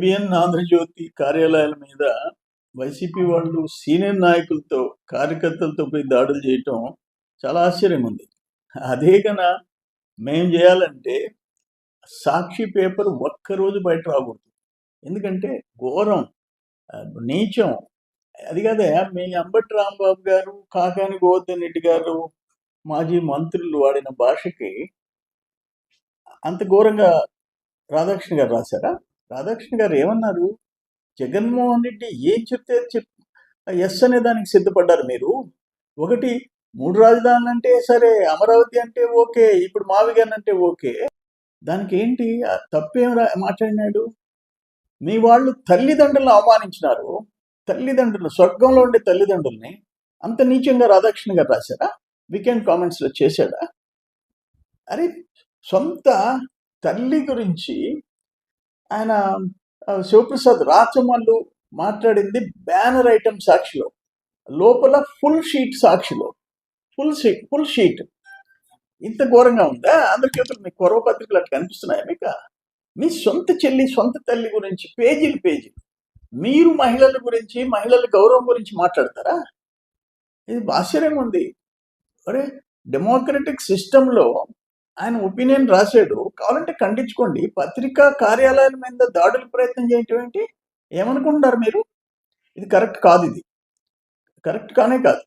ABN Andhra Jyothi కార్యాలయాల మీద YCP వాళ్ళు సీనియర్ నాయకులతో కార్యకర్తలతో పోయి దాడులు చేయటం చాలా ఆశ్చర్యం ఉంది. అదే కన్నా మేము చేయాలంటే సాక్షి పేపర్ ఒక్కరోజు బయట రాకూడదు. ఎందుకంటే ఘోరం, నీచం. అది కాదే మీ అంబటి రాంబాబు గారు, కాకాని గోవర్ధన్ రెడ్డి గారు, మాజీ మంత్రులు వాడిన భాషకి అంత ఘోరంగా రాధాకృష్ణ గారు రాశారా? రాధాకృష్ణ గారు ఏమన్నారు? జగన్మోహన్ రెడ్డి ఏం చెప్తే ఎస్ అనే దానికి సిద్ధపడ్డారు మీరు. ఒకటి 3 రాజధానులు అంటే సరే, అమరావతి అంటే ఓకే, ఇప్పుడు మావిగన్ అంటే ఓకే. దానికి ఏంటి తప్పేం మాట్లాడినాడు? మీ వాళ్ళు తల్లిదండ్రులను అవమానించినారు. తల్లిదండ్రులు, స్వర్గంలో ఉండే తల్లిదండ్రుల్ని అంత నీచంగా రాధాకృష్ణ గారు రాశారా? వీకెండ్ కామెంట్స్లో చేశాడా? అరే, సొంత తల్లి గురించి ఆయన శివప్రసాద్ రాచమల్లు మాట్లాడింది బ్యానర్ ఐటమ్ సాక్షిలో, లోపల ఫుల్ షీట్ సాక్షిలో, ఫుల్ షీట్. ఇంత ఘోరంగా ఉందా? ఆంధ్రజ్యోతిలో మీ కొరవ పత్రికలు అట్లా కనిపిస్తున్నాయా మీకు? మీ సొంత చెల్లి, సొంత తల్లి గురించి పేజీలు మీరు మహిళల గురించి, మహిళల గౌరవం గురించి మాట్లాడతారా? ఇది ఆశ్చర్యంగా ఉంది. అరే, డెమోక్రటిక్ సిస్టంలో ఆయన ఒపీనియన్ రాశాడు, కావాలంటే ఖండించుకోండి. పత్రికా కార్యాలయాల మీద దాడులు ప్రయత్నం చేయటం ఏంటి? ఏమనుకుంటున్నారు మీరు? ఇది కరెక్ట్ కాదు, ఇది కరెక్ట్ కానే కాదు.